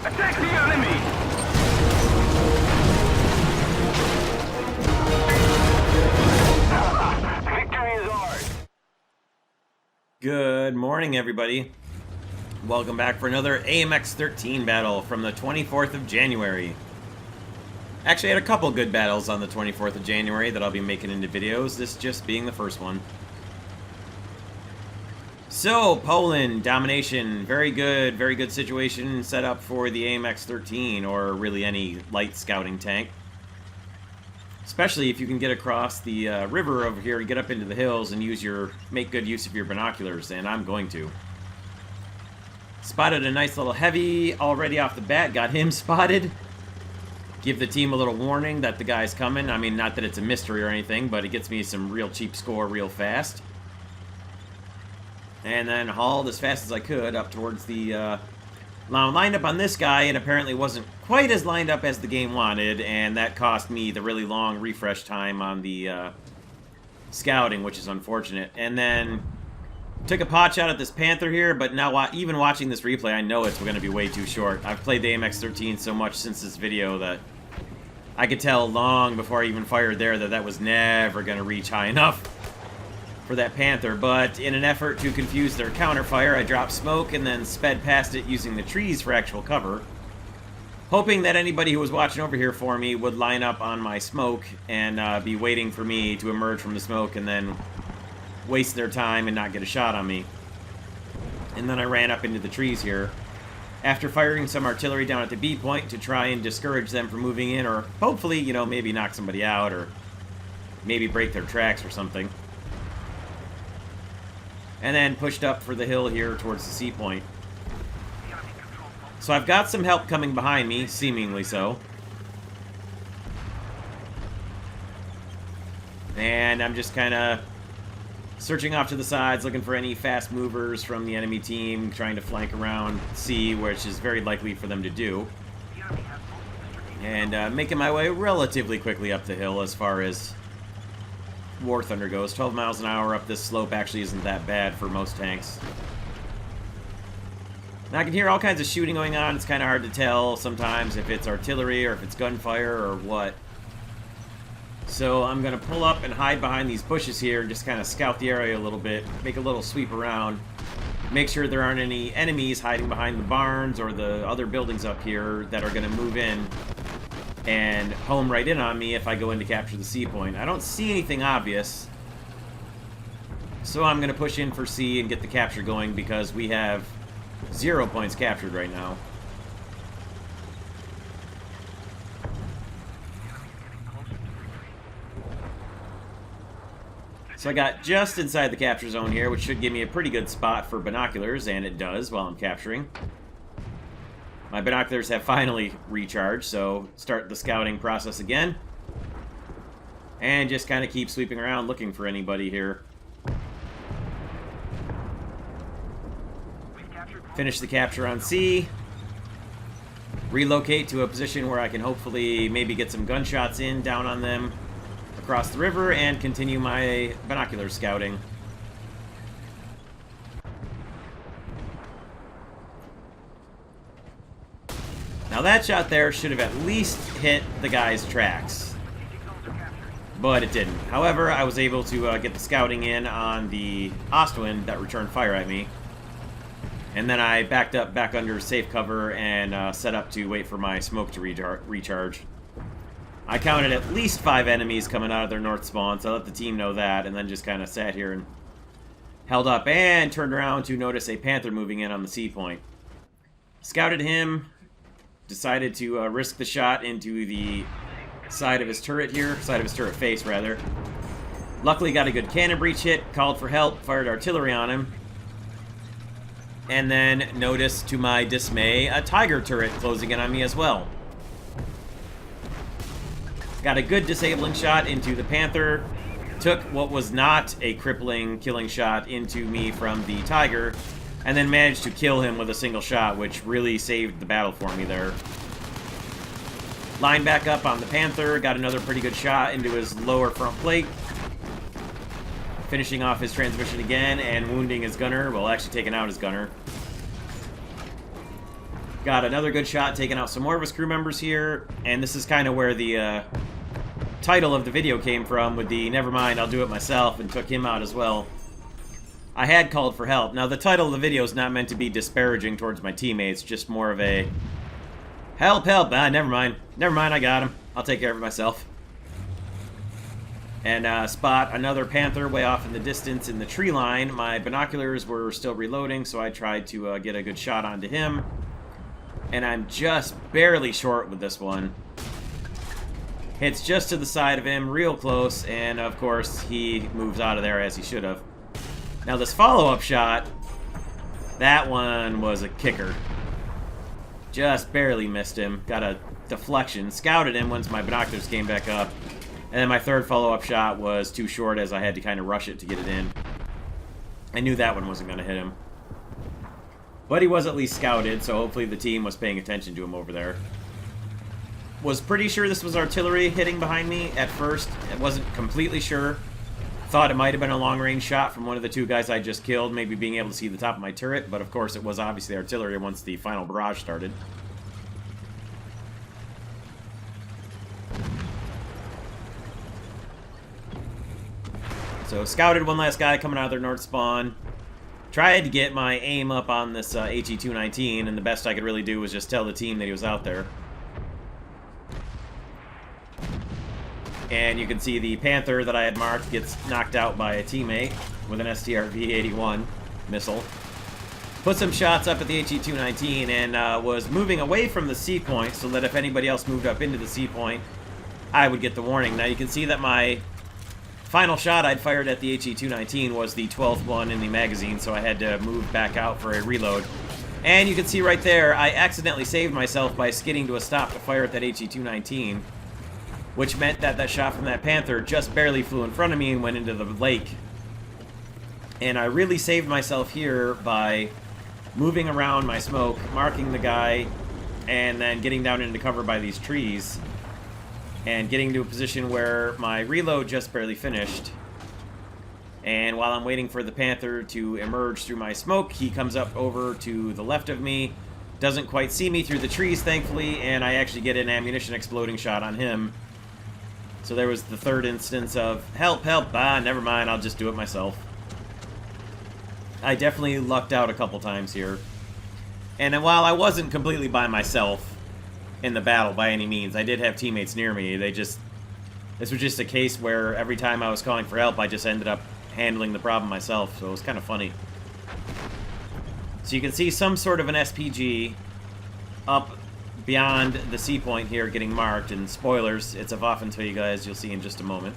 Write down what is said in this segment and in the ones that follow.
Attack the enemy! Victory is ours! Good morning, everybody. Welcome back for another AMX 13 battle from the 24th of January. Actually, I had a couple good battles on the 24th of January that I'll be making into videos, this just being the first one. So, Poland, domination, very good situation set up for the AMX 13, or really any light scouting tank. Especially if you can get across the river over here and get up into the hills and make good use of your binoculars, and I'm going to. Spotted a nice little heavy already off the bat, got him spotted. Give the team a little warning that the guy's coming. I mean, not that it's a mystery or anything, but it gets me some real cheap score real fast. And then hauled as fast as I could up towards the... lined up on this guy, and apparently wasn't quite as lined up as the game wanted, and that cost me the really long refresh time on the scouting, which is unfortunate. And then took a pot shot at this Panther here, but now even watching this replay, I know it's going to be way too short. I've played the AMX 13 so much since this video that I could tell long before I even fired there that that was never going to reach high enough for that Panther. But in an effort to confuse their counterfire, I dropped smoke and then sped past it using the trees for actual cover, hoping that anybody who was watching over here for me would line up on my smoke and be waiting for me to emerge from the smoke and then waste their time and not get a shot on me. And then I ran up into the trees here after firing some artillery down at the B point to try and discourage them from moving in, or hopefully, you know, maybe knock somebody out or maybe break their tracks or something. And then pushed up for the hill here towards the C point. So I've got some help coming behind me, seemingly so. And I'm just kind of searching off to the sides, looking for any fast movers from the enemy team, trying to flank around C, which is very likely for them to do. And making my way relatively quickly up the hill as far as War Thunder goes. 12 miles an hour up this slope actually isn't that bad for most tanks. Now I can hear all kinds of shooting going on. It's kind of hard to tell sometimes if it's artillery or if it's gunfire or what. So I'm going to pull up and hide behind these bushes here and just kind of scout the area a little bit, make a little sweep around, make sure there aren't any enemies hiding behind the barns or the other buildings up here that are going to move in and home right in on me if I go in to capture the C point. I don't see anything obvious, so I'm going to push in for C and get the capture going because we have 0 points captured right now. So I got just inside the capture zone here, which should give me a pretty good spot for binoculars, and it does while I'm capturing. My binoculars have finally recharged, so start the scouting process again. And just kind of keep sweeping around looking for anybody here. Finish the capture on C. Relocate to a position where I can hopefully maybe get some gunshots in down on them across the river and continue my binocular scouting. Now that shot there should have at least hit the guy's tracks, but it didn't. However, I was able to get the scouting in on the Ostwind that returned fire at me, and then I backed up back under safe cover and set up to wait for my smoke to recharge. I counted at least 5 enemies coming out of their north spawn, so I let the team know that, and then just kind of sat here and held up and turned around to notice a Panther moving in on the C point. Scouted him, decided to risk the shot into the side of his turret here, side of his turret face, rather. Luckily got a good cannon breach hit, called for help, fired artillery on him, and then noticed, to my dismay, a Tiger turret closing in on me as well. Got a good disabling shot into the Panther, took what was not a crippling killing shot into me from the Tiger, and then managed to kill him with a single shot, which really saved the battle for me there. Lined back up on the Panther, got another pretty good shot into his lower front plate, finishing off his transmission again and wounding his gunner, well, actually taking out his gunner. Got another good shot, taking out some more of his crew members here, and this is kind of where the title of the video came from, with the "never mind, I'll do it myself," and took him out as well. I had called for help. Now, the title of the video is not meant to be disparaging towards my teammates, just more of a help, help, never mind, I got him, I'll take care of it myself. And spot another panther way off in the distance in the tree line. My binoculars were still reloading, so I tried to get a good shot onto him. And I'm just barely short with this one. Hits just to the side of him, real close, and of course he moves out of there as he should have. Now this follow-up shot, that one was a kicker. Just barely missed him. Got a deflection. Scouted him once my binoculars came back up. And then my third follow-up shot was too short, as I had to kind of rush it to get it in. I knew that one wasn't going to hit him. But he was at least scouted, so hopefully the team was paying attention to him over there. Was pretty sure this was artillery hitting behind me at first. I wasn't completely sure. Thought it might have been a long-range shot from one of the two guys I just killed, maybe being able to see the top of my turret, but of course it was obviously artillery once the final barrage started. So scouted one last guy coming out of their north spawn. Tried to get my aim up on this HE-219, and the best I could really do was just tell the team that he was out there. And you can see the Panther that I had marked gets knocked out by a teammate with an STRV-81 missile. Put some shots up at the HE-219 and was moving away from the C point so that if anybody else moved up into the C point, I would get the warning. Now you can see that my final shot I'd fired at the HE-219 was the 12th one in the magazine, so I had to move back out for a reload. And you can see right there, I accidentally saved myself by skidding to a stop to fire at that HE-219, which meant that that shot from that Panther just barely flew in front of me and went into the lake. And I really saved myself here by moving around my smoke, marking the guy, and then getting down into cover by these trees, and getting to a position where my reload just barely finished. And while I'm waiting for the Panther to emerge through my smoke, he comes up over to the left of me, doesn't quite see me through the trees, thankfully, and I actually get an ammunition exploding shot on him. So there was the third instance of, help, help, never mind, I'll just do it myself. I definitely lucked out a couple times here. And while I wasn't completely by myself in the battle by any means, I did have teammates near me. This was just a case where every time I was calling for help, I just ended up handling the problem myself, so it was kind of funny. So you can see some sort of an SPG up beyond the C point here getting marked, and spoilers, it's a Waffenfähiger, as you'll see in just a moment.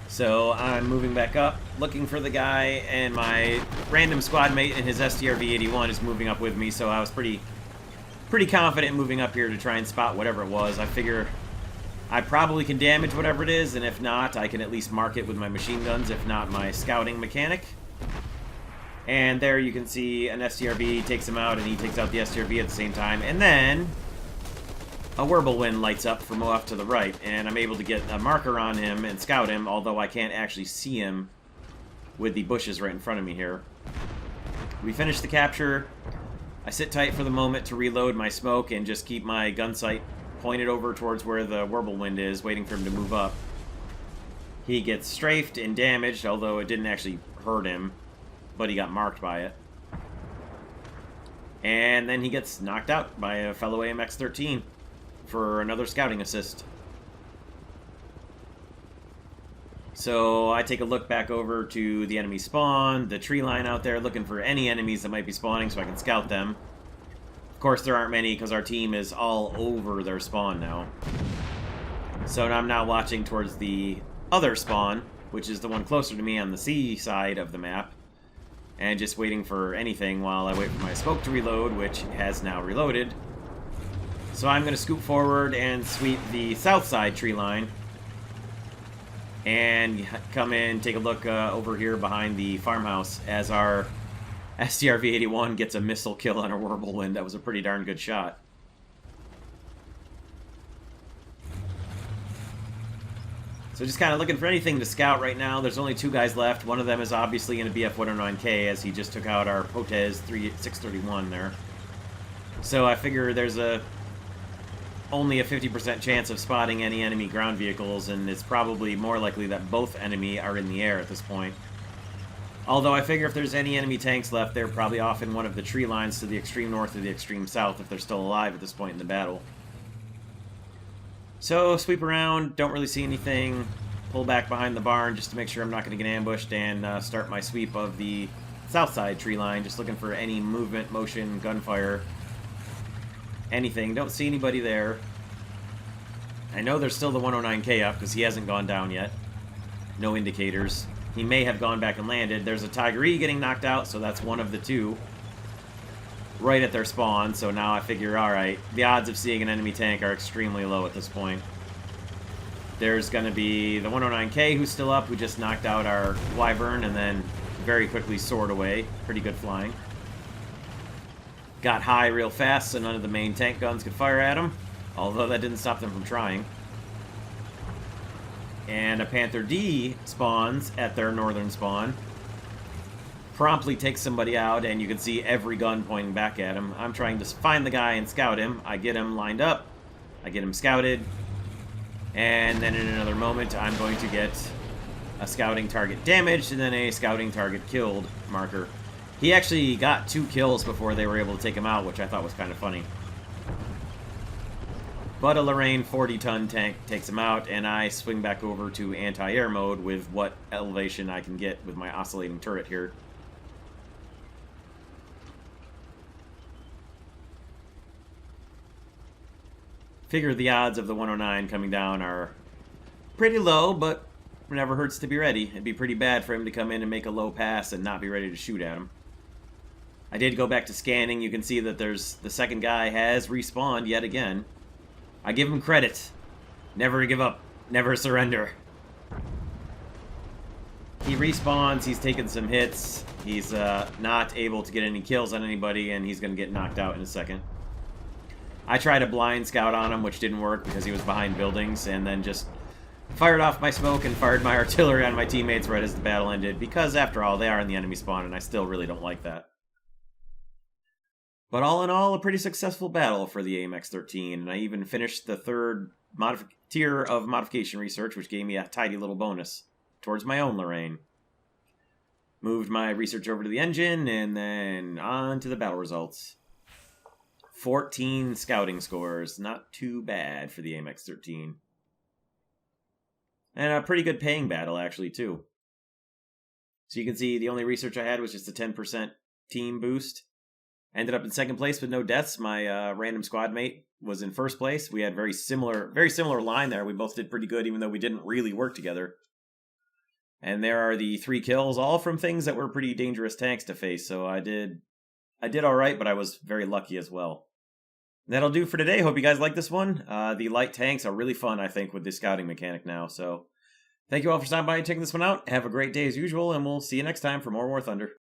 So I'm moving back up, looking for the guy, and my random squad mate in his STRV-81 is moving up with me, so I was pretty confident moving up here to try and spot whatever it was. I figure I probably can damage whatever it is, and if not, I can at least mark it with my machine guns, if not my scouting mechanic. And there you can see an STRV takes him out, and he takes out the STRV at the same time. And then a whirlwind lights up from off to the right, and I'm able to get a marker on him and scout him, although I can't actually see him with the bushes right in front of me here. We finish the capture. I sit tight for the moment to reload my smoke and just keep my gun sight pointed over towards where the whirlwind is, waiting for him to move up. He gets strafed and damaged, although it didn't actually hurt him, but he got marked by it. And then he gets knocked out by a fellow AMX-13 for another scouting assist. So I take a look back over to the enemy spawn, the tree line out there, looking for any enemies that might be spawning so I can scout them. Of course there aren't many because our team is all over their spawn now. So I'm now watching towards the other spawn, which is the one closer to me on the C side of the map, and just waiting for anything while I wait for my smoke to reload, which has now reloaded. So I'm going to scoop forward and sweep the south side tree line, and come in, take a look over here behind the farmhouse as our STRV-81 gets a missile kill on a whirlwind. That was a pretty darn good shot. So just kind of looking for anything to scout right now. There's only two guys left. One of them is obviously in a BF-109K as he just took out our Potez 631 there. So I figure there's only a 50% chance of spotting any enemy ground vehicles, and it's probably more likely that both enemy are in the air at this point. Although I figure if there's any enemy tanks left, they're probably off in one of the tree lines to the extreme north or the extreme south if they're still alive at this point in the battle. So, sweep around, don't really see anything, pull back behind the barn just to make sure I'm not going to get ambushed, and start my sweep of the south side tree line, just looking for any movement, motion, gunfire, anything. Don't see anybody there. I know there's still the 109K up because he hasn't gone down yet. No indicators. He may have gone back and landed. There's a Tiger E getting knocked out, so that's one of the two. Right at their spawn, so now I figure, alright, the odds of seeing an enemy tank are extremely low at this point. There's going to be the 109K who's still up, who just knocked out our Wyvern and then very quickly soared away. Pretty good flying. Got high real fast, so none of the main tank guns could fire at him, although that didn't stop them from trying. And a Panther D spawns at their northern spawn. Promptly takes somebody out, and you can see every gun pointing back at him. I'm trying to find the guy and scout him. I get him lined up. I get him scouted. And then in another moment, I'm going to get a scouting target damaged, and then a scouting target killed marker. He actually got 2 kills before they were able to take him out, which I thought was kind of funny. But a Lorraine 40-ton tank takes him out, and I swing back over to anti-air mode with what elevation I can get with my oscillating turret here. Figure the odds of the 109 coming down are pretty low, but it never hurts to be ready. It'd be pretty bad for him to come in and make a low pass and not be ready to shoot at him. I did go back to scanning. You can see that there's the second guy has respawned yet again. I give him credit. Never give up. Never surrender. He respawns. He's taken some hits. He's not able to get any kills on anybody, and he's going to get knocked out in a second. I tried a blind scout on him, which didn't work because he was behind buildings, and then just fired off my smoke and fired my artillery on my teammates right as the battle ended, because after all, they are in the enemy spawn, and I still really don't like that. But all in all, a pretty successful battle for the AMX-13, and I even finished the third tier of modification research, which gave me a tidy little bonus towards my own Lorraine. Moved my research over to the engine, and then on to the battle results. 14 scouting scores, not too bad for the AMX-13. And a pretty good paying battle, actually, too. So you can see the only research I had was just a 10% team boost. Ended up in second place with no deaths. My random squad mate was in first place. We had very similar line there. We both did pretty good, even though we didn't really work together. And there are the 3 kills, all from things that were pretty dangerous tanks to face. So I did all right, but I was very lucky as well. That'll do for today. Hope you guys like this one. The light tanks are really fun, I think, with the scouting mechanic now. So thank you all for stopping by and checking this one out. Have a great day as usual, and we'll see you next time for more War Thunder.